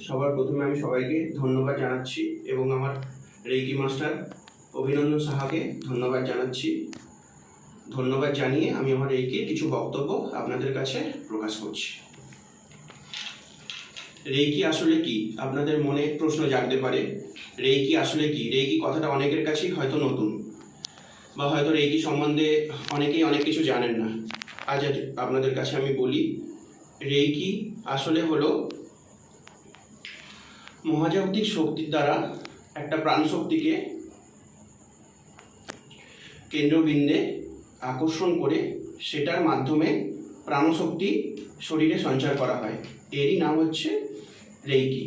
সবার প্রথমে আমি সবাইকে ধন্যবাদ জানাচ্ছি এবং আমার রেইকি মাস্টার অভিনন্দন সাহাকে ধন্যবাদ জানাচ্ছি। ধন্যবাদ জানিয়ে আমি আমার রেইকির কিছু বক্তব্য আপনাদের কাছে প্রকাশ করছি। রেইকি আসলে কি? আপনাদের মনে প্রশ্ন জাগতে পারে, রেইকি আসলে কি? রেইকি কথাটা অনেকের কাছেই হয়তো নতুন, বা হয়তো রেইকি সম্বন্ধে অনেকেই অনেক কিছু জানেন না। আজ আপনাদের কাছে আমি বলি, রেইকি আসলে হলো মহাজাগতিক শক্তির দ্বারা একটা প্রাণশক্তিকে কেন্দ্রবিন্দে আকর্ষণ করে সেটার মাধ্যমে প্রাণশক্তি শরীরে সঞ্চার করা হয়। এরই নাম হচ্ছে রেইকি।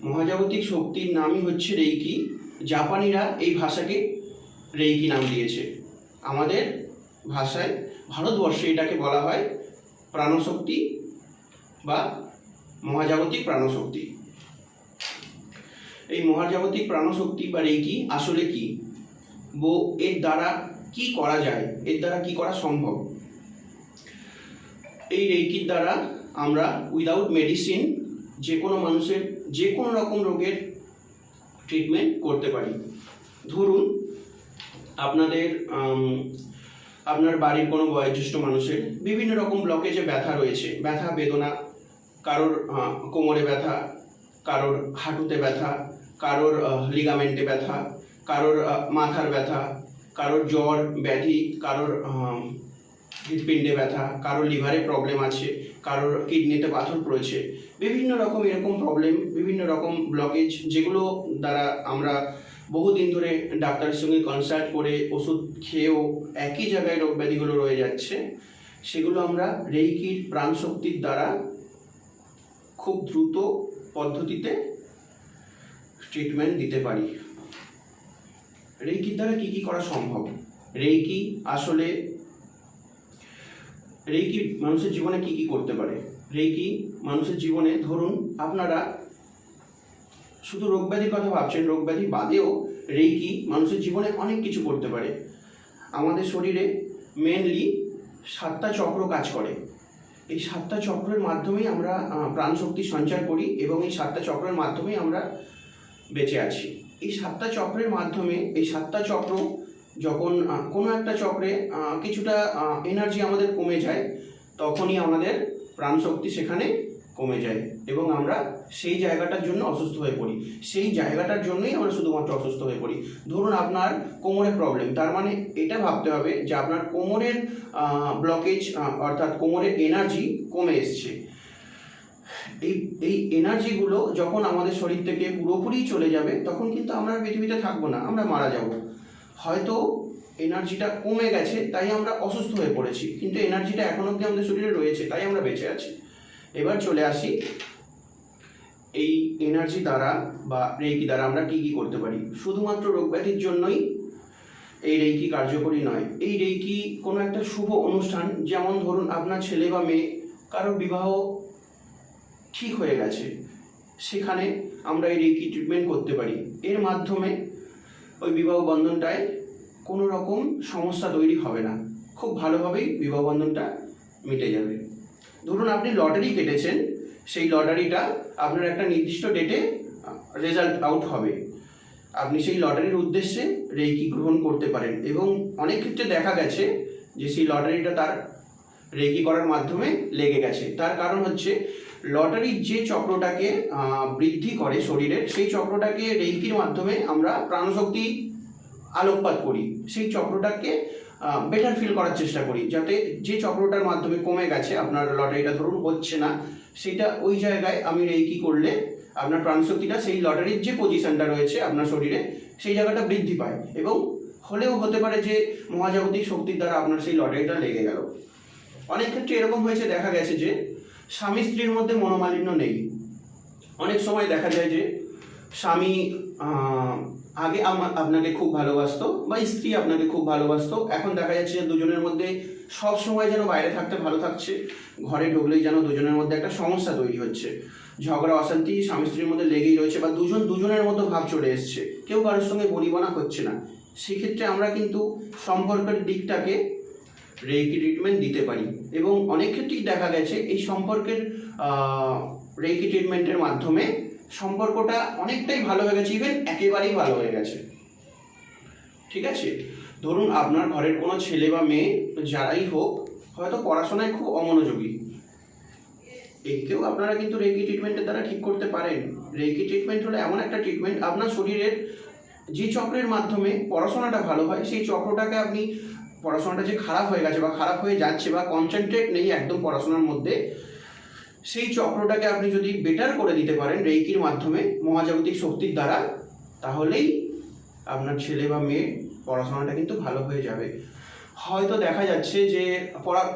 মহাজাগতিক শক্তির নামই হচ্ছে রেইকি। জাপানিরা এই ভাষাকে রেইকি নাম দিয়েছে। আমাদের ভাষায় ভারতবর্ষে এটাকে বলা হয় প্রাণশক্তি বা মহাজাগতিক প্রাণশক্তি। এই মহাজাগতিক প্রাণশক্তি বা রেইকি আসলে কি, এর দ্বারা কি করা যায়, এর দ্বারা কি করা সম্ভব? এই রেইকির দ্বারা আমরা উইদাউট মেডিসিন যে কোনো মানুষের যে কোনো রকম রোগের ট্রিটমেন্ট করতে পারি। ধরুন আপনার বাড়ির কোনো বয়োজ্যেষ্ঠ মানুষের বিভিন্ন রকম ব্লকেজে ব্যথা রয়েছে, ব্যথা বেদনা, কারোর কোমরে ব্যথা, কারোর হাঁটুতে ব্যথা, কারোর লিগামেন্টে ব্যথা, কারোর মাথার ব্যথা, কারোর জ্বর ব্যাধি, কারোর হৃৎপিণ্ডে ব্যথা, কারোর লিভারে প্রবলেম আছে, কারোর কিডনিতে পাথর পড়েছে, বিভিন্ন রকম এরকম প্রবলেম, বিভিন্ন রকম ব্লকেজ, যেগুলো দ্বারা আমরা বহুদিন ধরে ডাক্তারের সঙ্গে কনসাল্ট করে ওষুধ খেয়েও একই জায়গায় রোগ ব্যাধিগুলো রয়ে যাচ্ছে, সেগুলো আমরা রেইকির প্রাণশক্তির দ্বারা খুব দ্রুত পদ্ধতিতে ট্রিটমেন্ট দিতে পারি। রেইকির দ্বারা কি কি করা সম্ভব? রেইকি মানুষের জীবনে কি কি করতে পারে? রেইকি মানুষের জীবনে, ধরুন আপনারা শুধু রোগ ব্যাধির কথা ভাবছেন, রোগ ব্যাধি বাদেও রেইকি মানুষের জীবনে অনেক কিছু করতে পারে। আমাদের শরীরে মেনলি 7টা চক্র কাজ করে। এই 7টা চক্রের মাধ্যমেই আমরা প্রাণশক্তি সঞ্চার করি এবং এই 7টা চক্রের মাধ্যমেই আমরা বেঁচে আছি। এই 7টা চক্রের মাধ্যমে, এই 7টা চক্র যখন কোনো একটা চক্রে কিছুটা এনার্জি আমাদের কমে যায়, তখনই আমাদের প্রাণশক্তি সেখানে কমে যায় এবং আমরা সেই জায়গাটার জন্য অসুস্থ হয়ে পড়ি। সেই জায়গাটার জন্যই আমরা শুধুমাত্র অসুস্থ হয়ে পড়ি। ধরুন আপনার কোমরে প্রবলেম, তার মানে এটা ভাবতে হবে যে আপনার কোমরের ব্লকেজ, অর্থাৎ কোমরের এনার্জি কমে এসছে। এই এনার্জিগুলো যখন আমাদের শরীর থেকে পুরোপুরি চলে যাবে, তখন কিন্তু আমরা পৃথিবীতে থাকবো না, আমরা মারা যাব। হয়তো এনার্জিটা কমে গেছে তাই আমরা অসুস্থ হয়ে পড়েছি, কিন্তু এনার্জিটা এখন অবধি আমাদের শরীরে রয়েছে তাই আমরা বেঁচে আছি। এবার চলে আসি, এই এনার্জি দ্বারা বা রেইকি দ্বারা আমরা কি কি করতে পারি। শুধুমাত্র রোগ ব্যাধির জন্যই এই রেইকি কার্যকরী নয়। এই রেইকি কোনো একটা শুভ অনুষ্ঠান, যেমন ধরুন আপনার ছেলে বা মেয়ে কারোর বিবাহ ঠিক হয়ে গেছে, সেখানে আমরা এই রেইকি ট্রিটমেন্ট করতে পারি। এর মাধ্যমে ওই বিবাহ বন্ধনটায় কোনো রকম সমস্যা তৈরি হবে না, খুব ভালোভাবেই বিবাহ বন্ধনটা মিটে যাবে। ধরুন আপনি লটারি কেটেছেন, সেই লটারিটা আপনার একটা নির্দিষ্ট ডেটে রেজাল্ট আউট হবে, আপনি সেই লটারির উদ্দেশ্যে রেইকি গ্রহণ করতে পারেন এবং অনেক ক্ষেত্রে দেখা গেছে যে সেই লটারিটা তার রেইকি করার মাধ্যমে লেগে গেছে। তার কারণ হচ্ছে লটারির যে চক্রটাকে বৃদ্ধি করে শরীরের, সেই চক্রটাকে রেইকির মাধ্যমে আমরা প্রাণশক্তি আলোকপাত করি, সেই চক্রটাকে বেটার ফিল করার চেষ্টা করি, যাতে যে চক্রটার মাধ্যমে কমে গেছে, আপনার লটারিটা ধরুন হচ্ছে না, সেটা ওই জায়গায় আমি রেইকি করলে আপনার প্রাণশক্তিটা সেই লটারির যে পজিশনটা রয়েছে আপনার শরীরে, সেই জায়গাটা বৃদ্ধি পায় এবং হলেও হতে পারে যে মহাজাগতিক শক্তির দ্বারা আপনার সেই লটারিটা লেগে গেল। অনেক ক্ষেত্রে এরকম হয়েছে, দেখা গেছে যে স্বামী স্ত্রীর মধ্যে মনোমালিন্য নেই। অনেক সময় দেখা যায় যে স্বামী আগে আপনাকে খুব ভালোবাসতো বা স্ত্রী আপনাকে খুব ভালোবাসতো, এখন দেখা যাচ্ছে যে দুজনের মধ্যে সব সময় যেন বাইরে থাকতে ভালো থাকছে, ঘরে ঢুকলেই যেন দুজনের মধ্যে একটা সমস্যা তৈরি হচ্ছে, ঝগড়া অশান্তি স্বামী স্ত্রীর মধ্যে লেগেই রয়েছে, বা দুজনের মতো ভাব চলে এসছে, কেউ কারোর সঙ্গে বনিবনা হচ্ছে না। সেক্ষেত্রে আমরা কিন্তু সম্পর্কের দিকটাকে রেইকি ট্রিটমেন্ট দিতে পারি এবং অনেক ক্ষেত্রেই দেখা গেছে এই সম্পর্কের রেকি ট্রিটমেন্টের মাধ্যমে সম্পর্কটা অনেকটাই ভালো হয়ে গেছে, ইভেন একেবারেই ভালো হয়ে গেছে। ঠিক আছে, ধরুন আপনার ঘরের কোনো ছেলে বা মেয়ে যারাই হোক হয়তো পড়াশোনায় খুব অমনোযোগী, একেও আপনারা কিন্তু রেকি ট্রিটমেন্টের দ্বারা ঠিক করতে পারেন। রেকি ট্রিটমেন্ট হলো এমন একটা ট্রিটমেন্ট, আপনার শরীরের যে চক্রের মাধ্যমে পড়াশোনাটা ভালো হয় সেই চক্রটাকে আপনি, পড়াশোনাটা যে খারাপ হয়ে গেছে বা খারাপ হয়ে যাচ্ছে বা কনসেন্ট্রেট নেই একদম পড়াশোনার মধ্যে, সেই চক্রটাকে আপনি যদি বেটার করে দিতে পারেন রেইকির মাধ্যমে, মহাজাগতিক শক্তির দ্বারা, তাহলেই আপনার ছেলে বা মেয়ে পড়াশোনাটা কিন্তু ভালো হয়ে যাবে। হয়তো দেখা যাচ্ছে যে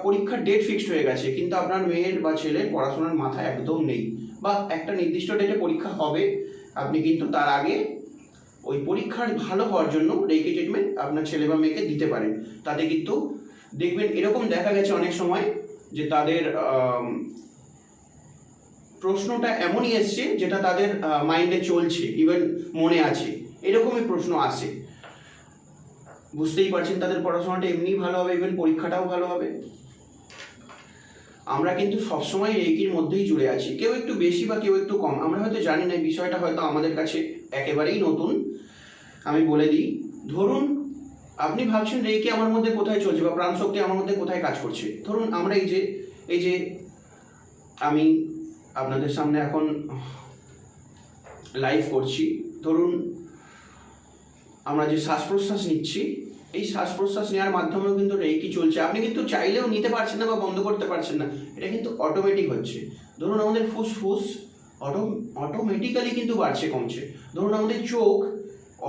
পরীক্ষার ডেট ফিক্সড হয়ে গেছে, কিন্তু আপনার মেয়ের বা ছেলের পড়াশোনার মাথা একদম নেই, বা একটা নির্দিষ্ট ডেটে পরীক্ষা হবে, আপনি কিন্তু তার আগে ওই পরীক্ষার ভালো হওয়ার জন্য রেকি ট্রিটমেন্ট আপনার ছেলে বা মেয়েকে দিতে পারেন। তাতে কিন্তু দেখবেন এরকম দেখা গেছে অনেক সময় যে তাদের প্রশ্নটা এমনই এসছে যেটা তাদের মাইন্ডে চলছে, ইভেন মনে আছে, এরকমই প্রশ্ন আসে। বুঝতেই পারছেন তাদের পড়াশোনাটা এমনিই ভালো হবে, ইভেন পরীক্ষাটাও ভালো হবে। আমরা কিন্তু সবসময় রেকির মধ্যেই জুড়ে আছি, কেউ একটু বেশি বা কেউ একটু কম, আমরা হয়তো জানি না, বিষয়টা হয়তো আমাদের কাছে একেবারেই নতুন। আমি বলে দিই, ধরুন আপনি ভাবছেন রেকি আমার মধ্যে কোথায় চলছে বা প্রাণশক্তি আমার মধ্যে কোথায় কাজ করছে। ধরুন আমরা এই যে আমি আপনাদের সামনে এখন লাইভ করছি, ধরুন আমরা যে শ্বাস প্রশ্বাস নিচ্ছি, এই শ্বাস প্রশ্বাস নেওয়ার মাধ্যমেও কিন্তু রেকি চলছে। আপনি কিন্তু চাইলেও নিতে পারছেন না বা বন্ধ করতে পারছেন না, এটা কিন্তু অটোমেটিক হচ্ছে। ধরুন আমাদের ফুসফুস অটোমেটিক্যালি কিন্তু বাড়ছে কমছে। ধরুন আমাদের চোখ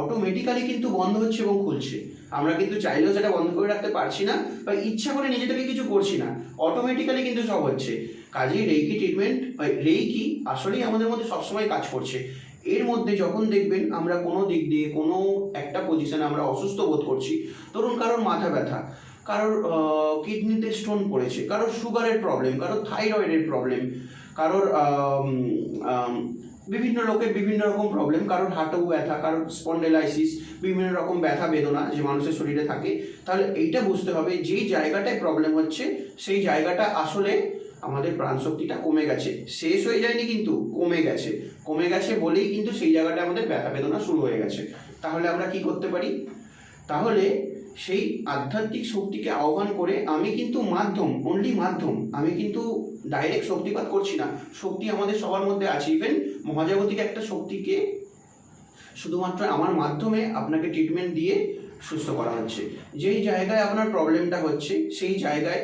অটোমেটিক্যালি কিন্তু বন্ধ হচ্ছে এবং খুলছে, আমরা কিন্তু চাইলেও সেটা বন্ধ করে রাখতে পারছি না বা ইচ্ছা করে নিজে থেকে কিছু করছি না, অটোমেটিক্যালি কিন্তু সব হচ্ছে। কাজেই রেকি ট্রিটমেন্ট, রেকি আসলেই আমাদের মধ্যে সবসময় কাজ করছে। এর মধ্যে যখন দেখবেন আমরা কোনো দিক দিয়ে কোনো একটা পজিশনে আমরা অসুস্থ বোধ করছি, ধরুন কারোর মাথা ব্যথা, কারোর কিডনিতে স্টোন পড়েছে, কারোর সুগারের প্রবলেম, কারোর থাইরয়েডের প্রবলেম, কারোর বিভিন্ন লোকের বিভিন্ন রকম প্রবলেম, কারোর হাঁটু ব্যথা, কারোর স্পন্ডেলাইসিস, বিভিন্ন রকম ব্যথা বেদনা যে মানুষের শরীরে থাকে, তাহলে এইটা বুঝতে হবে যেই জায়গাটায় প্রবলেম হচ্ছে সেই জায়গাটা আসলে আমাদের প্রাণশক্তিটা কমে গেছে, শেষ হয়ে যায়নি কিন্তু কমে গেছে বলেই কিন্তু সেই জায়গাটা আমাদের ব্যথা বেদনা শুরু হয়ে গেছে। তাহলে আমরা কি করতে পারি? তাহলে সেই আধ্যাত্মিক শক্তিকে আহ্বান করে, আমি কিন্তু মাধ্যম, অনলি মাধ্যম, আমি কিন্তু ডাইরেক্ট শক্তিপাত করছি না, শক্তি আমাদের সবার মধ্যে আছে। ইভেন মহাজাগতিক একটা শক্তিকে শুধুমাত্র আমার মাধ্যমে আপনাকে ট্রিটমেন্ট দিয়ে সুস্থ করা হচ্ছে। যেই জায়গায় আপনার প্রবলেমটা হচ্ছে সেই জায়গায়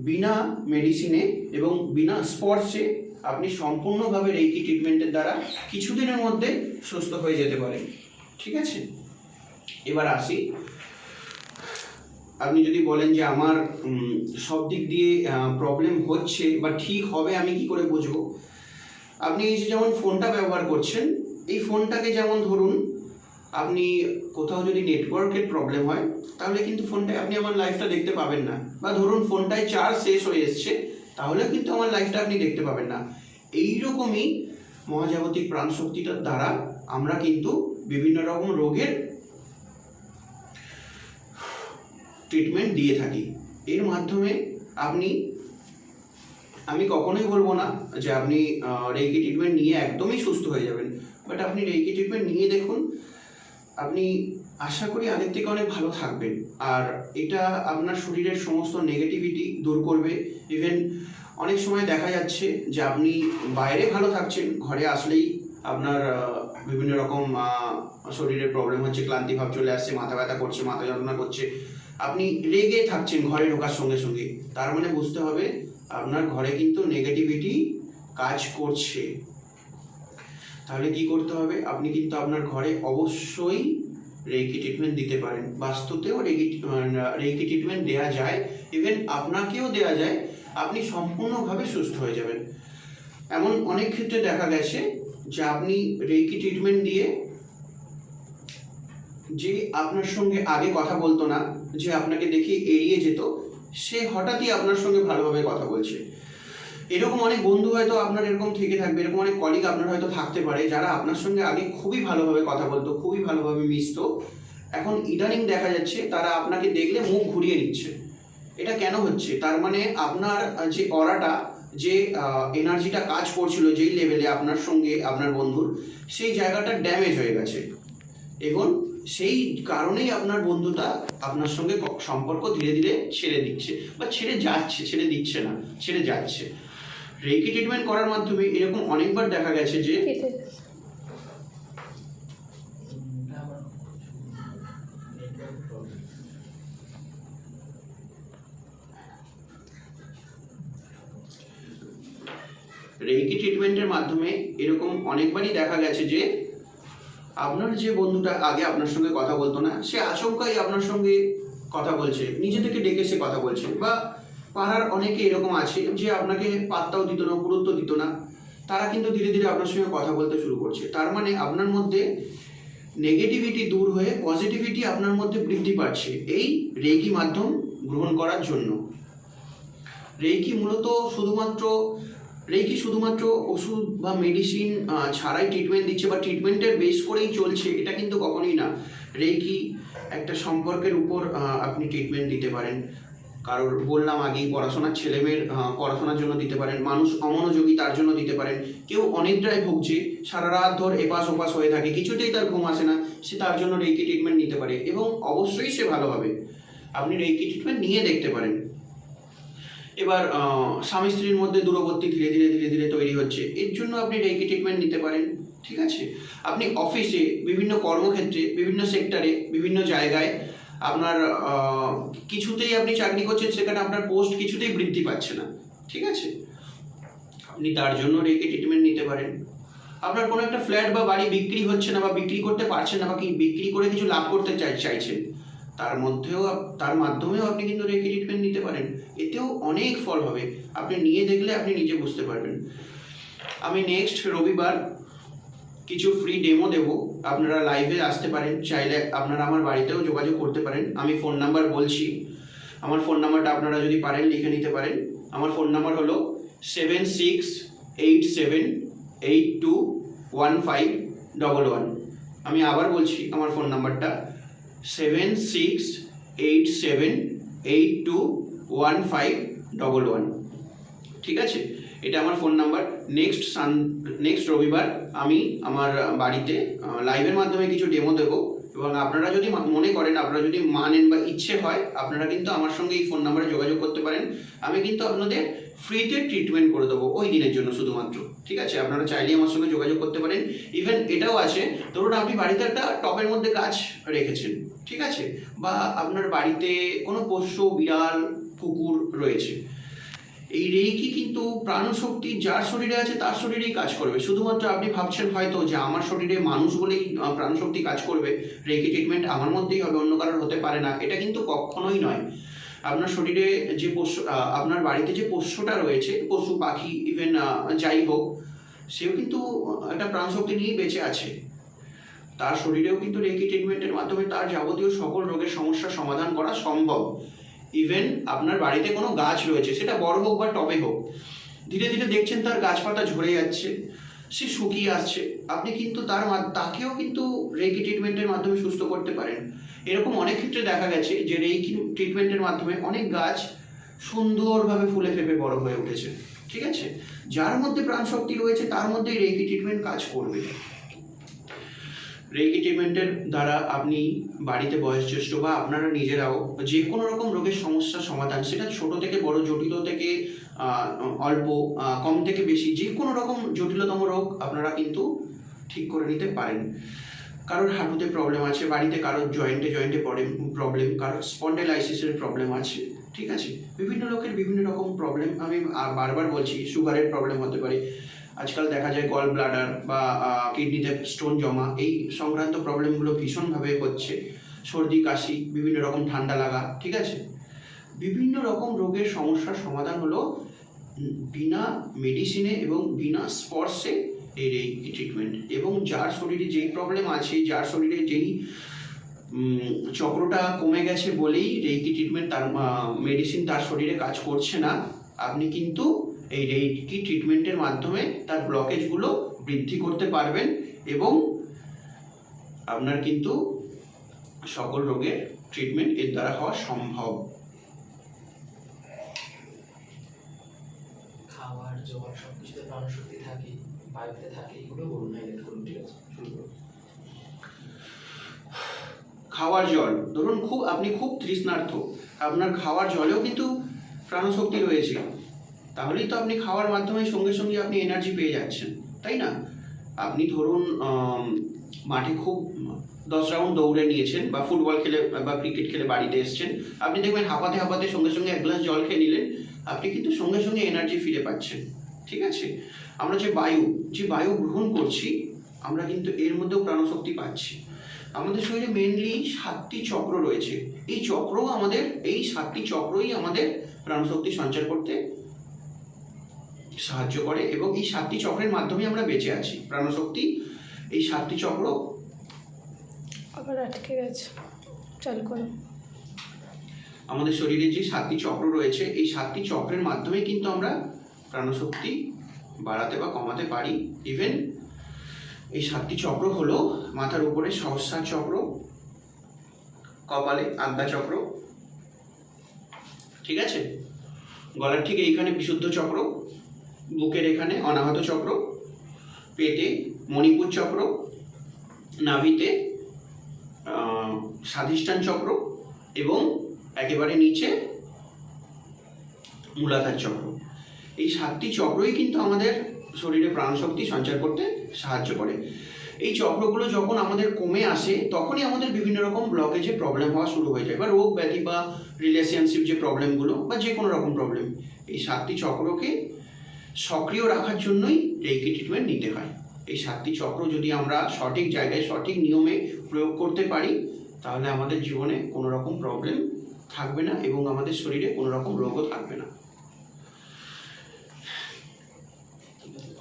বিনা মেডিসিনে এবং বিনা স্পর্শে আপনি সম্পূর্ণভাবে রেকি ট্রিটমেন্টের দ্বারা কিছুদিনের মধ্যে সুস্থ হয়ে যেতে পারেন। ঠিক আছে, এবার আসি, আপনি যদি বলেন যে আমার সব দিক দিয়ে প্রবলেম হচ্ছে বা ঠিক হবে, আমি কি করে বুঝবো? আপনি এই যে যেমন ফোনটা ব্যবহার করছেন, এই ফোনটাকে যেমন ধরুন আপনি কোথাও যদি নেটওয়ার্কের প্রবলেম হয়, তাহলে কিন্তু ফোনটায় আপনি আমার লাইফটা দেখতে পাবেন না, বা ধরুন ফোনটায় চার্জ শেষ হয়ে এসছে, তাহলে কিন্তু আমার লাইফটা আপনি দেখতে পাবেন না। এইরকমই মহাজাগতিক প্রাণশক্তিটার দ্বারা আমরা কিন্তু বিভিন্ন রকম রোগের ট্রিটমেন্ট দিয়ে থাকি। এর মাধ্যমে আমি কখনোই বলবো না যে আপনি রেকি ট্রিটমেন্ট নিয়ে একদমই সুস্থ হয়ে যাবেন, বাট আপনি রেকি ট্রিটমেন্ট নিয়ে দেখুন, আপনি আশা করি আগের থেকে অনেক ভালো থাকবেন। আর এটা আপনার শরীরের সমস্ত নেগেটিভিটি দূর করবে। ইভেন অনেক সময় দেখা যাচ্ছে যে আপনি বাইরে ভালো থাকছেন, ঘরে আসলেই আপনার বিভিন্ন রকম শরীরের প্রবলেম হচ্ছে, ক্লান্তি ভাব চলে আসছে, মাথা ব্যথা করছে, মাথা যন্ত্রণা করছে, আপনি রেগে থাকছেন ঘরে ঢোকার সঙ্গে সঙ্গে, তার মানে বুঝতে হবে আপনার ঘরে কিন্তু নেগেটিভিটি কাজ করছে। তাহলে কি করতে হবে? আপনি কিন্তু আপনার ঘরে অবশ্যই রেকি ট্রিটমেন্ট দিতে পারেন। বাস্তুতেও রেকি ট্রিটমেন্ট দেওয়া যায়, ইভেন আপনাকেও দেওয়া যায়, আপনি সম্পূর্ণভাবে সুস্থ হয়ে যাবেন। এমন অনেক ক্ষেত্রে দেখা গেছে যে আপনি রেকি ট্রিটমেন্ট দিয়ে, যে আপনার সঙ্গে আগে কথা বলতো না, যে আপনাকে দেখে এড়িয়ে যেত, সে হঠাৎই আপনার সঙ্গে ভালোভাবে কথা বলছে। এরকম অনেক বন্ধু হয়তো আপনার এরকম থেকে থাকবে, এরকম অনেক কলিগ আপনার হয়তো থাকতে পারে যারা আপনার সঙ্গে আগে খুবই ভালোভাবে কথা বলতো, খুবই ভালোভাবে মিশতো, এখন ইদানিং দেখা যাচ্ছে তারা আপনাকে দেখলে মুখ ঘুরিয়ে নিচ্ছে। এটা কেন হচ্ছে? তার মানে আপনার যে অরাটা যে এনার্জিটা কাজ করছিল যেই লেভেলে আপনার সঙ্গে আপনার বন্ধুর, সেই জায়গাটা ড্যামেজ হয়ে গেছে এবং সেই কারণেই আপনার বন্ধুটা আপনার সঙ্গে সম্পর্ক ধীরে ধীরে ছেড়ে দিচ্ছে বা ছেড়ে দিচ্ছে না, ছেড়ে যাচ্ছে। রেকি ট্রিটমেন্ট করার মাধ্যমে এরকম অনেকবার দেখা গেছে যে রেকি ট্রিটমেন্টের মাধ্যমে এরকম অনেকবারই দেখা গেছে যে আপনার যে বন্ধুটা আগে আপনার সঙ্গে কথা বলতো না, সে আচমকাই আপনার সঙ্গে কথা বলছে, নিজে থেকে ডেকে সে কথা বলছে। বা পাড়ার অনেকে এরকম আছে যে আপনাকে পাত্তাও দিত না, গুরুত্ব দিত না, তারা কিন্তু ধীরে ধীরে আপনার সঙ্গে কথা বলতে শুরু করছে। তার মানে আপনার মধ্যে নেগেটিভিটি দূর হয়ে পজিটিভিটি আপনার মধ্যে বৃদ্ধি পাচ্ছে এই রেকি মাধ্যম গ্রহণ করার জন্য। রেকি শুধুমাত্র ওষুধ বা মেডিসিন ছাড়াই ট্রিটমেন্ট দিচ্ছে বা ট্রিটমেন্টের বেস করেই চলছে, এটা কিন্তু কখনোই না। রেকি একটা সম্পর্কের উপর আপনি ট্রিটমেন্ট দিতে পারেন। কারোর বললাম আগেই পড়াশোনার ছেলেমেয়ের পড়াশোনার জন্য দিতে পারেন, মানুষ অমনোযোগী তার জন্য দিতে পারেন, কেউ অনিদ্রায় ভুগছে, সারা রাত ধর এপাশ ওপাশ হয়ে থাকে, কিছুতেই তার ঘুম আসে না, সে তার জন্য রেকি ট্রিটমেন্ট নিতে পারে এবং অবশ্যই সে ভালো হবে। আপনি রেকি ট্রিটমেন্ট নিয়ে দেখতে পারেন। এবার স্বামী স্ত্রীর মধ্যে দূরবর্তী ধীরে ধীরে তৈরি হচ্ছে, এর জন্য আপনি রেকি ট্রিটমেন্ট নিতে পারেন। ঠিক আছে, আপনি অফিসে বিভিন্ন কর্মক্ষেত্রে, বিভিন্ন সেক্টরে, বিভিন্ন জায়গায় আপনার কিছুতেই আপনি চাকরি করছেন, সেখানে আপনার পোস্ট কিছুতেই বৃদ্ধি পাচ্ছে না। ঠিক আছে, আপনি তার জন্য রেকি ট্রিটমেন্ট নিতে পারেন। আপনার কোনো একটা ফ্ল্যাট বা বাড়ি বিক্রি হচ্ছে না বা বিক্রি করতে পারছেন না বা বিক্রি করে কিছু লাভ করতে চাইছেন, তার মাধ্যমেও আপনি কিন্তু রেকি ট্রিটমেন্ট নিতে পারেন। এতেও অনেক ফল হবে, আপনি নিয়ে দেখলে আপনি নিজে বুঝতে পারবেন। আমি নেক্সট রবিবার কিছু ফ্রি ডেমো দেব, আপনারা লাইভে আসতে পারেন, চাইলে আপনারা আমার বাড়িতেও যোগাযোগ করতে পারেন। আমি ফোন নাম্বার বলছি, আমার ফোন নাম্বারটা আপনারা যদি পারেন লিখে নিতে পারেন। আমার ফোন নাম্বার হলো 7687821511। আমি আবার বলছি, আমার ফোন নাম্বারটা 7687821511। ঠিক আছে, এটা আমার ফোন নাম্বার। নেক্সট রবিবার আমি আমার বাড়িতে লাইভের মাধ্যমে কিছু ডেমো দেবো এবং আপনারা যদি মনে করেন, আপনারা যদি মানেন বা ইচ্ছে হয়, আপনারা কিন্তু আমার সঙ্গে এই ফোন নাম্বারে যোগাযোগ করতে পারেন। আমি কিন্তু আপনাদের ফ্রিতে ট্রিটমেন্ট করে দেবো ওই দিনের জন্য শুধুমাত্র। ঠিক আছে, আপনারা চাইলেই আমার সঙ্গে যোগাযোগ করতে পারেন। ইভেন এটাও আছে, ধরুন আপনি বাড়িতে একটা টবের মধ্যে গাছ রেখেছেন, ঠিক আছে, বা আপনার বাড়িতে কোনো পোষ্য বিড়াল কুকুর রয়েছে, এই রেকি কিন্তু প্রাণশক্তি যার শরীরে আছে তার শরীরেই কাজ করবে। শুধুমাত্র আপনি ভাবছেন হয়তো যে আমার শরীরে মানুষ বলেই প্রাণশক্তি কাজ করবে, রেকি ট্রিটমেন্ট আমার মধ্যেই হবে, অন্য কারোর হতে পারে না, এটা কিন্তু কখনোই নয়। আপনার শরীরে যে পোষ্য, আপনার বাড়িতে যে পোষ্যটা রয়েছে, পশু পাখি ইভেন যাই হোক, সেও কিন্তু একটা প্রাণশক্তি নিয়েই বেঁচে আছে। তার শরীরেও কিন্তু রেকি ট্রিটমেন্টের মাধ্যমে তার যাবতীয় সকল রোগের সমস্যার সমাধান করা সম্ভব। ইভেন আপনার বাড়িতে কোনো গাছ রয়েছে, সেটা বড় হোক বা টবে হোক, ধীরে ধীরে দেখছেন তার গাছপাতা ঝরে যাচ্ছে, সে শুকিয়ে আসছে, আপনি কিন্তু তাকেও কিন্তু রেকি ট্রিটমেন্টের মাধ্যমে সুস্থ করতে পারেন। এরকম অনেক ক্ষেত্রে দেখা গেছে যে রেকি ট্রিটমেন্টের মাধ্যমে অনেক গাছ সুন্দরভাবে ফুলে ফেপে বড় হয়ে উঠেছে। ঠিক আছে, যার মধ্যে প্রাণশক্তি রয়েছে তার মধ্যেই রেকি ট্রিটমেন্ট কাজ করবে। রেকি ট্রিটমেন্টের দ্বারা আপনি বাড়িতে বয়োজ্যেষ্ঠ বা আপনারা নিজেরাও যে কোনো রকম রোগের সমস্যার সমাধান, সেটা ছোট থেকে বড়, জটিল থেকে অল্প, কম থেকে বেশি, যে কোনো রকম জটিলতম রোগ আপনারা কিন্তু ঠিক করে নিতে পারেন। কারোর হাঁটুতে প্রবলেম আছে, বাড়িতে কারোর জয়েন্টে প্রবলেম, কারোর স্পন্ডেলাইসিসের প্রবলেম আছে, ঠিক আছে, বিভিন্ন লোকের বিভিন্ন রকম প্রবলেম। আমি বারবার বলছি, সুগারের প্রবলেম হতে পারে, আজকাল দেখা যায় গল ব্লাডার বা কিডনিতে স্টোন জমা, এই সংক্রান্ত প্রবলেমগুলো ভীষণভাবে হচ্ছে, সর্দি কাশি, বিভিন্ন রকম ঠান্ডা লাগা, ঠিক আছে, বিভিন্ন রকম রোগের সমস্যার সমাধান হলো বিনা মেডিসিনে এবং বিনা স্পর্শে এই রেকি ট্রিটমেন্ট। এবং যার শরীরে যেই প্রবলেম আছে, যার শরীরে যেই চক্রটা কমে গেছে বলেই রেকি ট্রিটমেন্ট, তার মেডিসিন তার শরীরে কাজ করছে না, আপনি কিন্তু এই রেকি ট্রিটমেন্টের মাধ্যমে তার ব্লকেজগুলো বৃদ্ধি করতে পারবেন এবং আপনার কিন্তু সকল রোগের ট্রিটমেন্ট এর দ্বারা হওয়া সম্ভব। জল সবকিছুতে প্রাণশক্তি থাকে, বায়ুতে থাকে, এগুলো বলুন, হাইলাইট করুন। ঠিক আছে, শুরু করুন। খাওয়ার জল, ধরুন আপনি খুব তৃষ্ণার্ত, আপনার খাওয়ার জলেও কিন্তু প্রাণশক্তি রয়েছে, তাহলেই তো আপনি খাওয়ার মাধ্যমে সঙ্গে সঙ্গে আপনি এনার্জি পেয়ে যাচ্ছেন, তাই না? আপনি ধরুন মাঠে খুব 10 রাউন্ড দৌড়ে নিয়েছেন, বা ফুটবল খেলে বা ক্রিকেট খেলে বাড়িতে এসছেন, আপনি দেখবেন হাঁপাতে হাঁপাতে সঙ্গে সঙ্গে 1 গ্লাস জল খেয়ে নিলেন, আপনি কিন্তু সঙ্গে সঙ্গে এনার্জি ফিরে পাচ্ছেন। ঠিক আছে, আমরা যে বায়ু গ্রহণ করছি, আমরা কিন্তু এর মধ্যেও প্রাণশক্তি পাচ্ছি। আমাদের শরীরে মেনলি 7টি চক্র রয়েছে, এই 7টি চক্রই আমাদের প্রাণশক্তি সঞ্চার করতে সাহায্য করে, এবং এই 7টি চক্রের মাধ্যমে আমরা বেঁচে আছি। প্রাণশক্তি এই 7টি চক্র আবার আটকে গেছে, চালু করুন। আমাদের শরীরে যে 7টি চক্র রয়েছে, এই 7টি চক্রের মাধ্যমে কিন্তু আমরা প্রাণশক্তি বাড়াতে বা কমাতে পারি। ইভেন এই 7টি চক্র হলো মাথার উপরে সহস্রার চক্র, কপালে আজ্ঞা চক্র, ঠিক আছে, গলার ঠিক এইখানে বিশুদ্ধ চক্র, বুকের এখানে অনাহত চক্র, পেটে মণিপুর চক্র, নাভিতে স্বাধিষ্ঠান চক্র, এবং একেবারে নিচে মূলাধার চক্র। এই 7টি চক্রই কিন্তু আমাদের শরীরে প্রাণশক্তি সঞ্চার করতে সাহায্য করে। এই চক্রগুলো যখন আমাদের কমে আসে, তখনই আমাদের বিভিন্ন রকম ব্লকেজে প্রবলেম হওয়া শুরু হয়ে যায়, বা রোগ ব্যাধি বা রিলেশনশিপ যে প্রবলেমগুলো বা যে কোনো রকম প্রবলেম, এই 7টি চক্রকে সক্রিয় রাখার জন্যই রেইকি ট্রিটমেন্ট নিতে হয়। এই 7টি চক্র যদি আমরা সঠিক জায়গায় সঠিক নিয়মে প্রয়োগ করতে পারি, তাহলে আমাদের জীবনে কোনো রকম প্রবলেম থাকবে না, এবং আমাদের শরীরে কোনো রকম রোগও থাকবে না।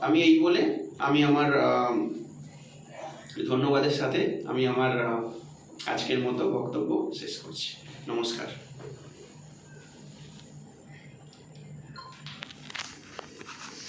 আমি এই বলে আমি আমার ধন্যবাদের সাথে আমি আমার আজকের মতো বক্তব্য শেষ করছি। নমস্কার।